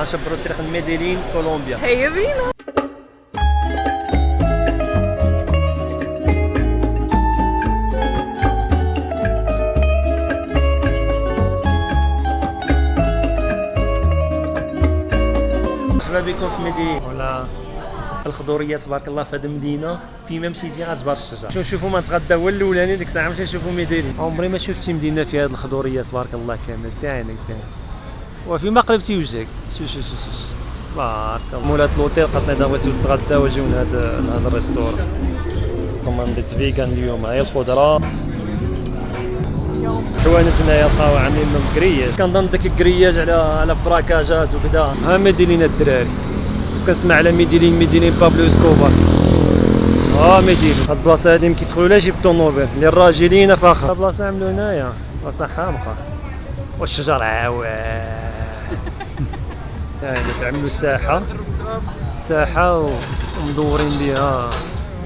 نشبروا طريق ميديلين كولومبيا. هيا بينا. مرحبا بكم في ميديلين ولا الخضوريات تبارك الله في هذه المدينه. فيما مشيتي غتبار الشجر. نشوفوا ما نتغدى هو الاولاني ديك الساعه باش نشوفوا ميديلين. عمري ما شفت شي مدينه فيها هذه الخضوريات تبارك الله كامل تاعنا وفيما قلبتي وجهك شوف بارك الله. مولات لوطيل قالت لنا بغيتو تتغداو اجيو لهذا الريستوران. كومانديت فيغان اليوم. هاي الخضره حوانت هنايا لقاو عاملين لهم كرياج. كنظن داك الكرياج على براكاجات وكذا. ها ميديلين الدراري بس كنسمع على ميديلين بابلو اسكوبار. ميديلين هاد البلاصه هادي مكيدخلوا لا جيب طوموبيل للراجلين فخر. بلاصه عملوا هنايا بلاصه حامقه والشجر عواه. يعني عملوا الساحه ومدورين بها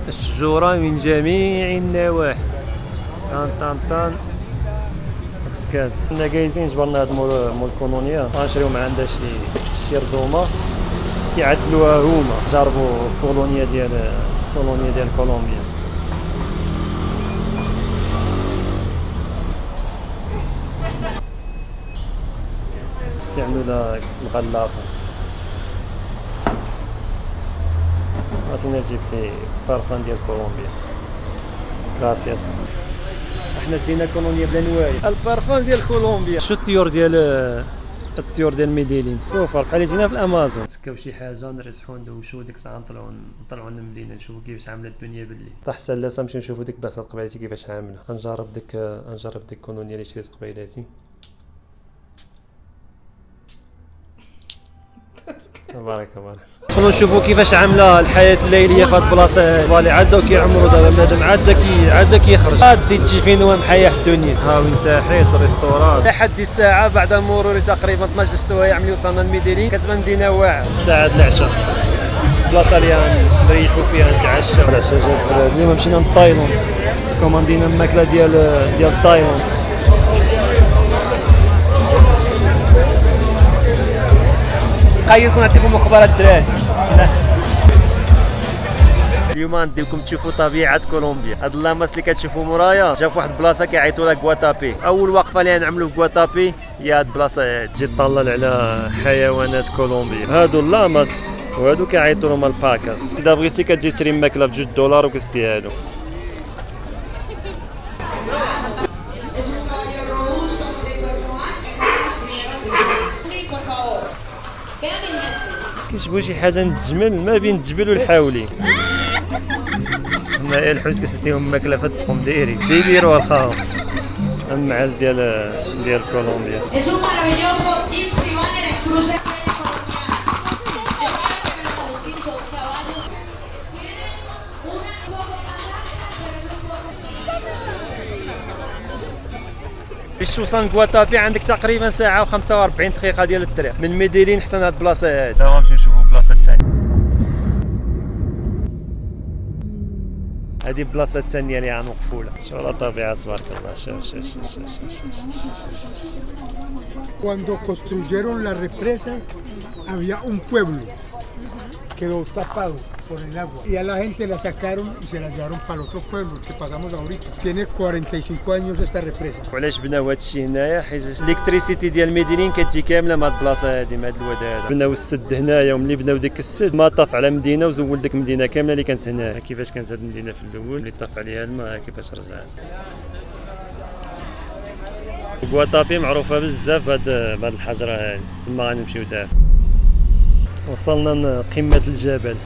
الشجوره من جميع النواحي. طان مسكات. كنا جايزين جبرنا هاد مول كولونيا غنشريو مع عندها شي رضومه كيعدلوها هما. جربوا كولونيا ديال كولومبيا. كيعملوا لها الغلاطه. انا جبت بارفان ديال كولومبيا. غراسياس. احنا دينا كولونيا بلا نوايا. البارفان ديال كولومبيا. شو الطيور ديال ميديلين سوفر بحال جينا في الامازون. نسكاو شي حاجه نريحو ندوشو ديك الساعه نطلعو للمدينه نشوفو كيفاش عامله الدنيا بالليل. طاح سلاسه نمشيو نشوفو ديك بلاصه قبيلتي كيفاش عامله. غنجرب ديك كولونيا اللي شريت قبيلاتي. تبارك الله. دخلوا نشوفوا كيفاش عامله الحياه الليليه في هاد البلاصه. فالي عاد كيعمروا دابا بنادم عاد كيخرج. غادي تجي فين هو محيح الدنيا. ها وين تحيت الريستوران لحد الساعه بعد مرور تقريبا 12 السوايع ملي وصلنا لميديلين كتبان مدينه واعره. الساعه العشاء البلاصه اللي نريحوا فيها نتعشاو. العشاء جاب اليوم مشينا لتايلاند كوماندينا الماكله ديال تايلاند. قيسوا نعطيكم اخبار الدراري. اليوم غنديكم تشوفوا طبيعه كولومبيا. هاد اللاماس اللي كتشوفوا مورايا جا في واحد البلاصه كيعيطوا لها غواتابي. اول وقفه اللي غنعملوا في غواتابي هي هاد البلاصه. تجي تطلل على حيوانات كولومبيا. هادو اللاماس وهادو كيعيطوا لهم الباكاس. اذا بغيتي كتجي تشري ماكله ب$2 وكتستيهالو. كيشبهوا شي حاجه نتجمل ما بين الجبل والحاولي. هنايا الحوت كتستيهم ماكله في الطقم دايريكت بيبيرو الخاو. المعاز ديال كولومبيا. باش توصل لغواتابي عندك تقريبا ساعه و45 دقيقه ديال الطريق من ميديلين حتى لهاد البلاصه هادي. دابا نمشيو نشوفوا البلاصه الثانيه. هذه البلاصه الثانيه اللي غنوقفوا لها. شوف الطبيعه تبارك الله. شوف. Cuando construyeron la represa había un pueblo quedó tapado por el agua y a la gente la sacaron y se la llevaron para el otro pueblo que pasamos ahorita. Tiene 45 años esta represa. وعلاش بناو هادشي هنايا؟ حيت الالكتريسيتي ديال ميديلين كتجي كامله من هاد البلاصه هادي من هاد الواد هذا. بناو السد هنايا وملي بناو ديك السد ما طاف على مدينه وزول ديك المدينه كامله اللي كانت هنايا. كيفاش كانت هاد المدينه في الاول اللي طاف عليها الماء كيفاش رجعت. غواتابي معروفه بزاف بهاد الحجره هادي. تما غنمشيو دابا. وصلنا لقمه الجبل.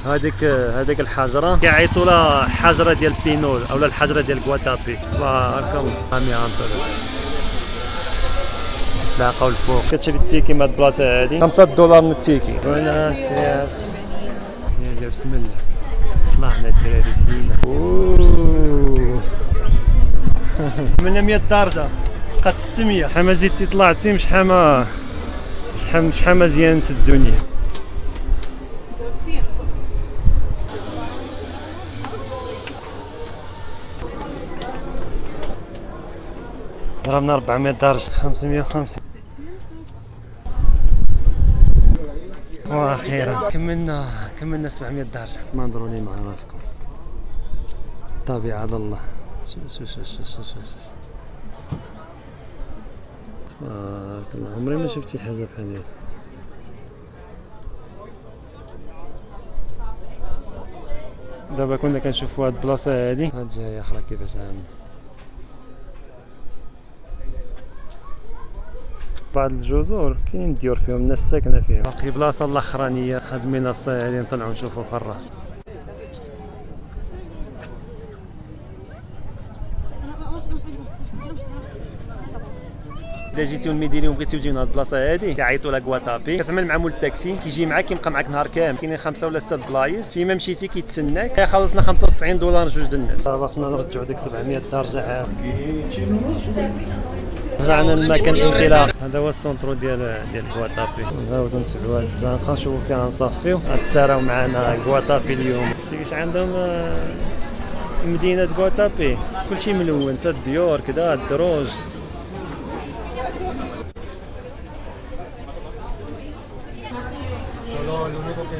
هذيك الحجره كيعيطوا لها حجره ديال بينول اولا الحجره ديال غواتابي. تبارك الله. تلاقاو الفوق كتشري التيكي من هاد البلاصه هادي $5 من التيكي. بوناس تياس يا بسم الله. طلعنا الدراري دينا. عملنا 100 درجه بقات 600. شحال زيدتي طلعتي شحال مزيان الدنيا. ضربنا 400 درجة 550. واخيرا كملنا 700 درجه. ما ضروري مع راسكم، الطبيعه على الله. شو تبارك الله، عمري ما شفتي حاجه بحال هذه. دابا كنا كنشوفوا هاد البلاصه هادي، هاد جايه اخرى كيفاش عامل. بعض الجزر كاين ديور فيهم الناس ساكنه فيها. باقي بلاصه الاخرانيه هاد المنصه هادي نطلعوا نشوفوا فراس. اذا جيتيو الميديري وبغيتيو تجيو لهاد البلاصه هادي كيعيطوا لها كواتابي، كتعمل مع مول التاكسي كيجي معاك كيبقى معاك نهار كامل. كاينين 5 ولا 6 بلايص، فيما مشيتي كيتسناك. خلصنا $95 جوج د الناس. باغينا نرجعوا ديك 700 درجه عام. رجعنا لمكان الانطلاق. هذا هو السونترو ديال كواتابي. نعاودو نتبعوا هاد الزنقه نشوفوا فيها نصافيو. غتساراو معنا كواتابي اليوم. كيفاش عندهم مدينه كواتابي كلشي ملون، حتى الديور كذا الدروج.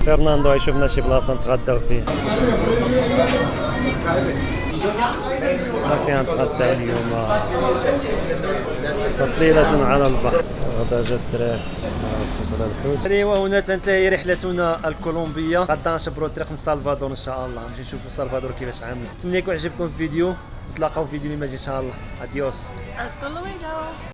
فرناندو يشوفنا شي بلاصه نتغداو فيها. ما فيها نتغداو اليوم، تطليلة على البحر. غدا جا الدراري الصوص على الحوت. وهنا تنتهي رحلتنا الكولومبيه. غدا نشبروا الطريق للسلفادور ان شاء الله، نمشي نشوفوا السلفادور كيفاش عامل. نتمنى يكون عجبكم الفيديو، نتلاقاو في فيديو اللي ماجي ان شاء الله. اديوس.